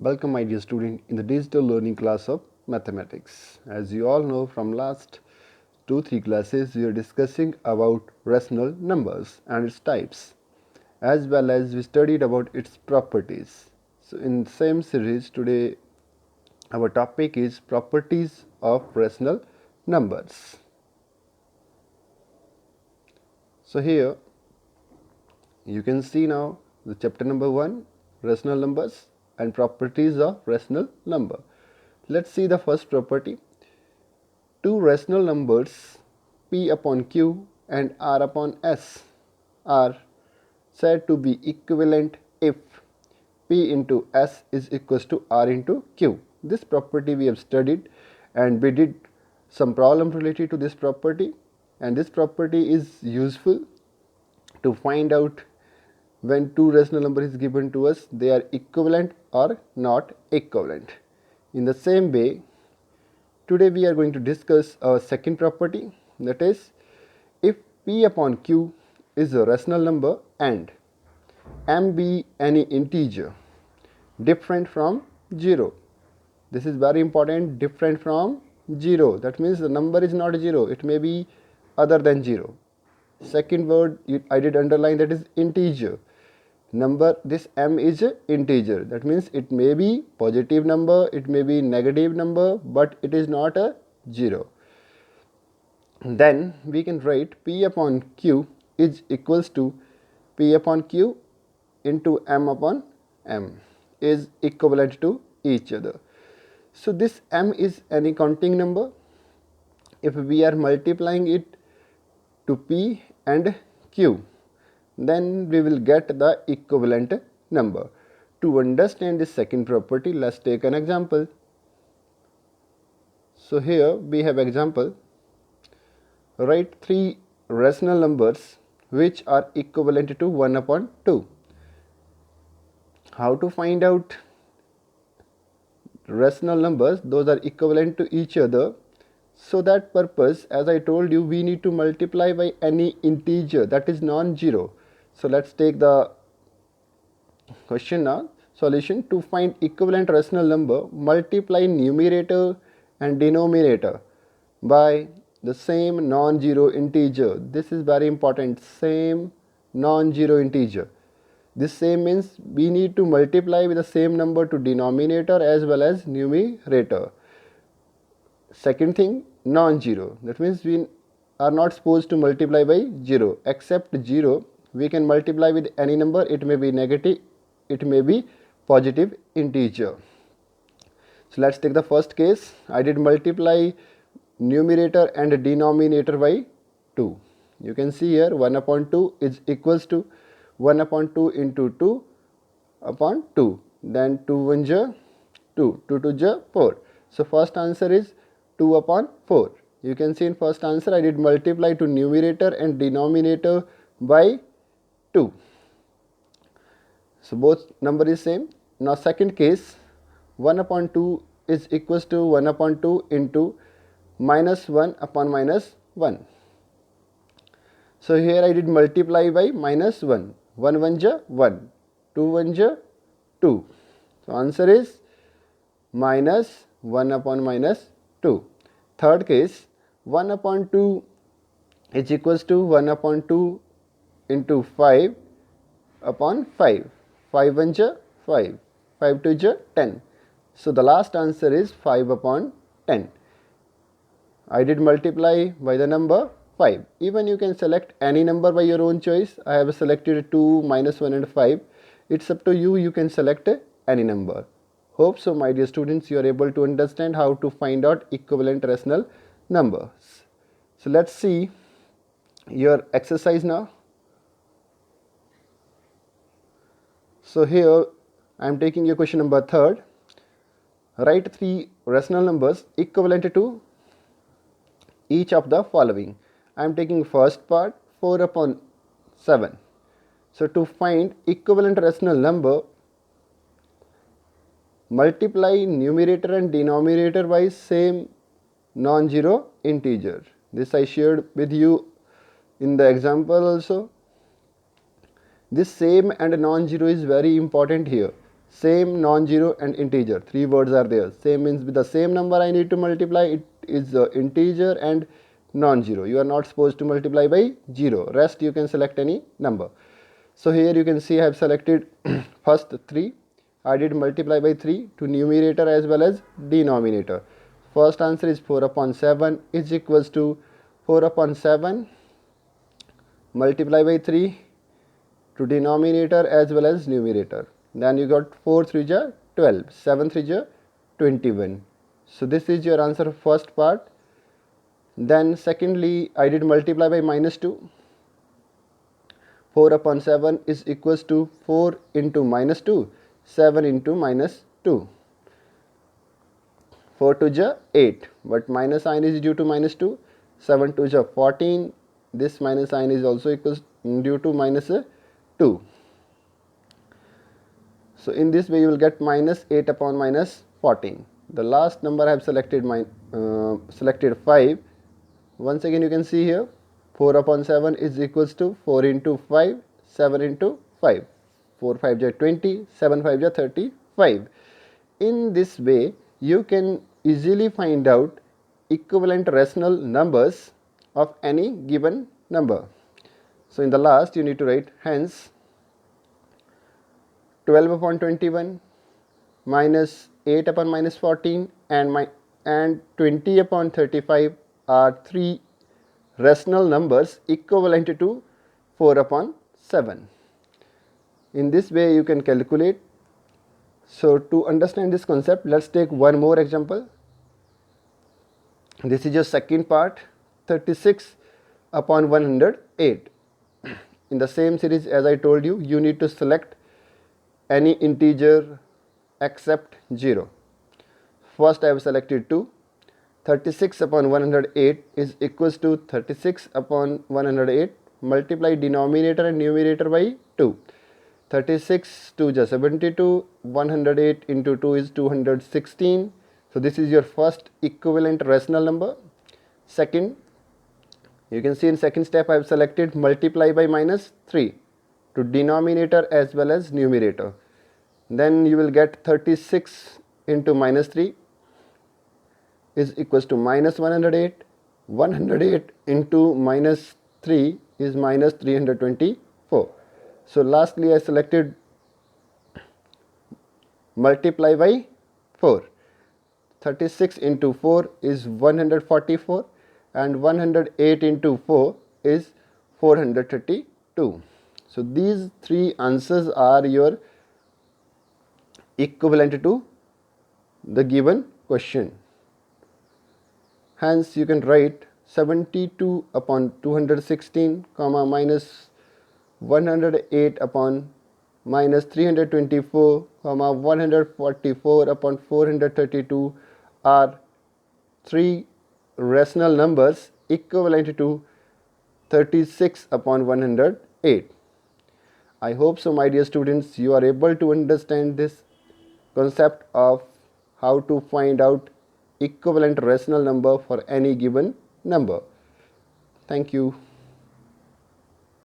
Welcome my dear student in the digital learning class of mathematics. As you all know from last 2-3 classes we are discussing about rational numbers and its types, as well as we studied about its properties. So in the same series today our topic is properties of rational numbers. So here you can see now the chapter number 1, rational numbers and properties of rational number. Let's see the first property. Two rational numbers p upon q and r upon s are said to be equivalent if p into s is equals to r into q. This property we have studied and we did some problem related to this property, and this property is useful to find out when two rational number is given to us, they are equivalent or not equivalent. In the same way, today we are going to discuss our second property, that is, if p upon q is a rational number and m be any integer different from 0. This is very important, different from 0. That means the number is not 0, it may be other than 0. Second word I did underline, that is integer. Number, this m is a integer, that means it may be positive number, it may be negative number, but it is not a 0. Then we can write p upon q is equals to p upon q into m upon m is equivalent to each other. So this m is any counting number. If we are multiplying it to p and q, then we will get the equivalent number. To understand this second property, let's take an example. So here we have example. Write three rational numbers which are equivalent to 1 upon 2. How to find out rational numbers, those are equivalent to each other? So that purpose, as I told you, we need to multiply by any integer that is non-zero. So let's take the question now. Solution: to find equivalent rational number, multiply numerator and denominator by the same non-zero integer. This is very important, same non-zero integer. This same means we need to multiply with the same number to denominator as well as numerator. Second thing, non-zero. That means we are not supposed to multiply by 0. Except 0, we can multiply with any number. It may be negative, it may be positive integer. So let's take the first case. I did multiply numerator and denominator by 2. You can see here 1 upon 2 is equals to 1 upon 2 into 2 upon 2. Then 2 1 ja 2, 2 2 ja 4. So first answer is 2 upon 4. You can see in first answer I did multiply to numerator and denominator by 2. So both number is same. Now second case, 1 upon 2 is equals to 1 upon 2 into minus 1 upon minus 1. So here I did multiply by minus 1. 1 1 ja 1, 2 1 ja 2. So answer is minus 1 upon minus 2. Third case, 1 upon 2 is equals to 1 upon 2 into 5 upon 5. 5 1 ja 5, 5 2 ja 10. So the last answer is 5 upon 10. I did multiply by the number 5. Even you can select any number by your own choice. I have selected 2, minus 1 and 5. It's up to you, you can select any number. Hope so my dear students you are able to understand how to find out equivalent rational numbers. So let's see your exercise now. So here I am taking your question number 3rd. Write three rational numbers equivalent to each of the following. I am taking first part, 4 upon 7. So to find equivalent rational number, multiply numerator and denominator by same non-zero integer. This I shared with you in the example also. This same and non-zero is very important here. Same, non-zero and integer. Three words are there. Same means with the same number I need to multiply. It is integer and non-zero. You are not supposed to multiply by 0. Rest you can select any number. So here you can see I have selected first 3. I did multiply by 3 to numerator as well as denominator. First answer is 4 upon 7 is equals to 4 upon 7 multiply by 3 to denominator as well as numerator. Then you got 4 3 ja 12, 7 3 ja 21. So this is your answer of first part. Then secondly, I did multiply by minus 2. 4 upon 7 is equals to 4 into minus 2, 7 into minus 2. 4 2 ja 8, but minus sign is due to minus 2. 7 2 ja 14. This minus sign is also equals due to minus 2. So in this way you will get minus 8 upon minus 14. The last number I have selected selected 5. Once again you can see here 4 upon 7 is equals to 4 into 5, 7 into 5. 4 5 ja 20, 7 5 ja 35. In this way you can easily find out equivalent rational numbers of any given number. So in the last you need to write hence 12 upon 21 minus 8 upon minus 14 and 20 upon 35 are three rational numbers equivalent to 4 upon 7. In this way you can calculate. So to understand this concept, let's take one more example. This is your second part, 36 upon 108. In the same series as I told you, you need to select any integer except 0. First I have selected 2. 36 upon 108 is equals to 36 upon 108 multiply denominator and numerator by 2. 36 2 is 72, 108 into 2 is 216. So this is your first equivalent rational number. Second, you can see in second step I have selected multiply by minus 3 to denominator as well as numerator. Then you will get 36 into minus 3 is equals to minus 108. 108 into minus 3 is minus 324. So lastly I selected multiply by 4. 36 into 4 is 144 and 108 into 4 is 432. So these three answers are your equivalent to the given question. Hence you can write 72 upon 216 comma minus 108 upon minus 324 comma 144 upon 432 are three rational numbers equivalent to 36 upon 108. I hope so, my dear students, you are able to understand this concept of how to find out equivalent rational number for any given number. Thank you.